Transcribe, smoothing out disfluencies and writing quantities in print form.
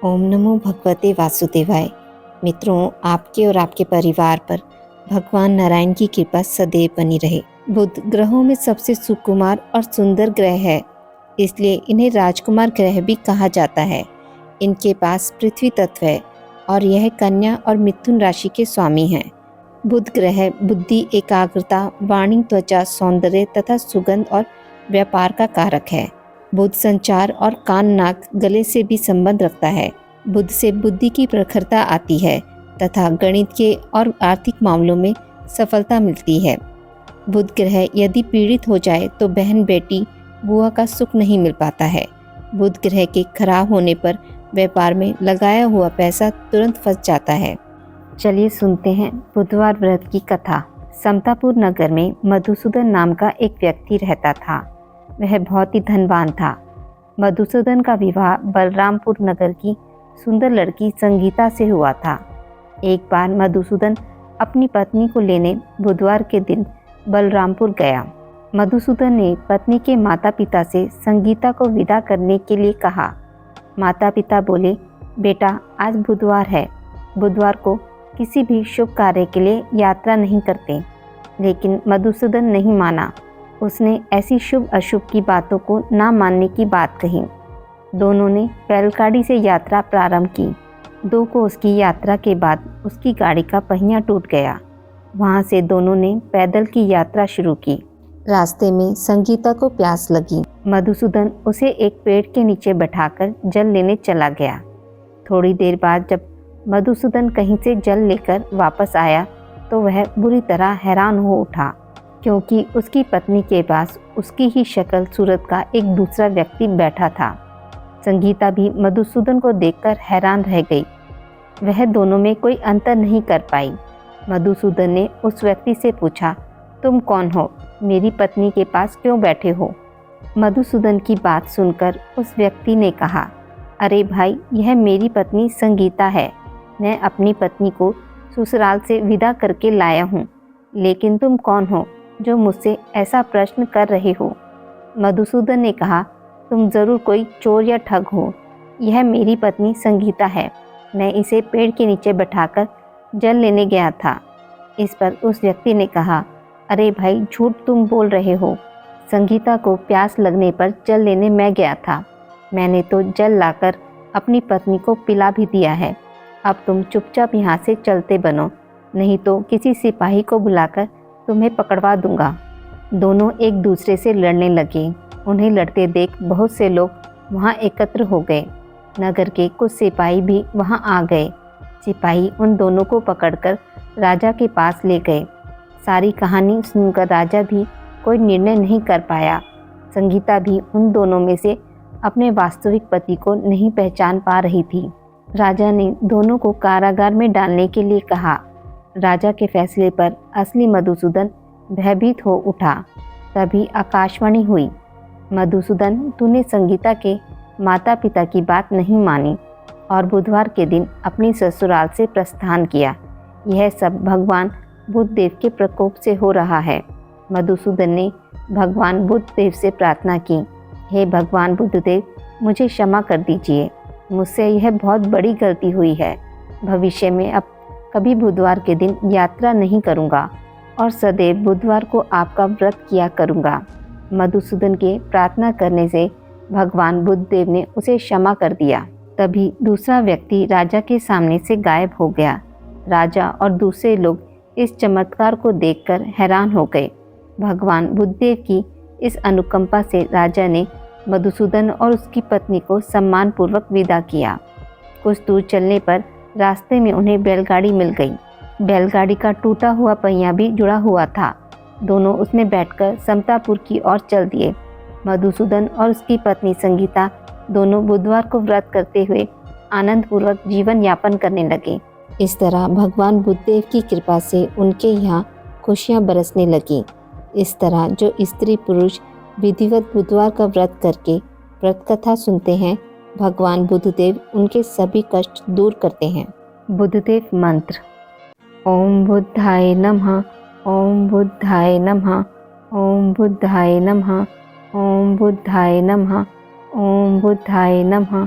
ओम नमो भगवते वासुदेवाय। मित्रों, आपके और आपके परिवार पर भगवान नारायण की कृपा सदैव बनी रहे। बुध ग्रहों में सबसे सुकुमार और सुंदर ग्रह है, इसलिए इन्हें राजकुमार ग्रह भी कहा जाता है। इनके पास पृथ्वी तत्व है और यह कन्या और मिथुन राशि के स्वामी हैं। बुध ग्रह बुद्धि, एकाग्रता, वाणी, त्वचा, सौंदर्य तथा सुगंध और व्यापार का कारक है। बुध संचार और कान, नाक, गले से भी संबंध रखता है। बुध से बुद्धि की प्रखरता आती है तथा गणित के और आर्थिक मामलों में सफलता मिलती है। बुध ग्रह यदि पीड़ित हो जाए तो बहन, बेटी, बुआ का सुख नहीं मिल पाता है। बुध ग्रह के खराब होने पर व्यापार में लगाया हुआ पैसा तुरंत फंस जाता है। चलिए सुनते हैं बुधवार व्रत की कथा। समतापुर नगर में मधुसूदन नाम का एक व्यक्ति रहता था। वह बहुत ही धनवान था। मधुसूदन का विवाह बलरामपुर नगर की सुंदर लड़की संगीता से हुआ था। एक बार मधुसूदन अपनी पत्नी को लेने बुधवार के दिन बलरामपुर गया। मधुसूदन ने पत्नी के माता पिता से संगीता को विदा करने के लिए कहा। माता पिता बोले, बेटा आज बुधवार है, बुधवार को किसी भी शुभ कार्य के लिए यात्रा नहीं करते। लेकिन मधुसूदन नहीं माना। उसने ऐसी शुभ अशुभ की बातों को ना मानने की बात कही। दोनों ने बैलगाड़ी से यात्रा प्रारंभ की। 2 कोस की यात्रा के बाद उसकी गाड़ी का पहिया टूट गया। वहां से दोनों ने पैदल की यात्रा शुरू की। रास्ते में संगीता को प्यास लगी। मधुसूदन उसे एक पेड़ के नीचे बैठाकर जल लेने चला गया। थोड़ी देर बाद जब मधुसूदन कहीं से जल लेकर वापस आया तो वह बुरी तरह हैरान हो उठा, क्योंकि उसकी पत्नी के पास उसकी ही शक्ल सूरत का एक दूसरा व्यक्ति बैठा था। संगीता भी मधुसूदन को देखकर हैरान रह गई। वह दोनों में कोई अंतर नहीं कर पाई। मधुसूदन ने उस व्यक्ति से पूछा, तुम कौन हो? मेरी पत्नी के पास क्यों बैठे हो? मधुसूदन की बात सुनकर उस व्यक्ति ने कहा, अरे भाई, यह मेरी पत्नी संगीता है। मैं अपनी पत्नी को ससुराल से विदा करके लाया हूँ। लेकिन तुम कौन हो जो मुझसे ऐसा प्रश्न कर रहे हो? मधुसूदन ने कहा, तुम ज़रूर कोई चोर या ठग हो। यह मेरी पत्नी संगीता है। मैं इसे पेड़ के नीचे बैठाकर जल लेने गया था। इस पर उस व्यक्ति ने कहा, अरे भाई, झूठ तुम बोल रहे हो। संगीता को प्यास लगने पर जल लेने मैं गया था। मैंने तो जल लाकर अपनी पत्नी को पिला भी दिया है। अब तुम चुपचाप यहाँ से चलते बनो, नहीं तो किसी सिपाही को बुलाकर तुम्हें पकड़वा दूंगा। दोनों एक दूसरे से लड़ने लगे। उन्हें लड़ते देख बहुत से लोग वहाँ एकत्र हो गए। नगर के कुछ सिपाही भी वहाँ आ गए। सिपाही उन दोनों को पकड़कर राजा के पास ले गए। सारी कहानी सुनकर राजा भी कोई निर्णय नहीं कर पाया। संगीता भी उन दोनों में से अपने वास्तविक पति को नहीं पहचान पा रही थी। राजा ने दोनों को कारागार में डालने के लिए कहा। राजा के फैसले पर असली मधुसूदन भयभीत हो उठा। तभी आकाशवाणी हुई, मधुसूदन, तूने संगीता के माता पिता की बात नहीं मानी और बुधवार के दिन अपनी ससुराल से प्रस्थान किया। यह सब भगवान बुधदेव के प्रकोप से हो रहा है। मधुसूदन ने भगवान बुधदेव से प्रार्थना की, हे भगवान बुधदेव, मुझे क्षमा कर दीजिए। मुझसे यह बहुत बड़ी गलती हुई है। भविष्य में अब कभी बुधवार के दिन यात्रा नहीं करूँगा और सदैव बुधवार को आपका व्रत किया करूँगा। मधुसूदन के प्रार्थना करने से भगवान बुधदेव ने उसे क्षमा कर दिया। तभी दूसरा व्यक्ति राजा के सामने से गायब हो गया। राजा और दूसरे लोग इस चमत्कार को देखकर हैरान हो गए। भगवान बुधदेव की इस अनुकंपा से राजा ने मधुसूदन और उसकी पत्नी को सम्मानपूर्वक विदा किया। कुछ दूर चलने पर रास्ते में उन्हें बैलगाड़ी मिल गई। बैलगाड़ी का टूटा हुआ पहिया भी जुड़ा हुआ था। दोनों उसमें बैठकर समतापुर की ओर चल दिए। मधुसूदन और उसकी पत्नी संगीता दोनों बुधवार को व्रत करते हुए आनंदपूर्वक जीवन यापन करने लगे। इस तरह भगवान बुधदेव की कृपा से उनके यहाँ खुशियाँ बरसने लगी। इस तरह जो स्त्री पुरुष विधिवत बुधवार का व्रत करके व्रत कथा सुनते हैं, भगवान बुधदेव उनके सभी कष्ट दूर करते हैं। बुधदेव मंत्र। ओम बुद्धाय नमः, ओम बुद्धाय नमः, ओम बुद्धाय नमः, ओम बुद्धाय नमः, ओम बुद्धाय नमः,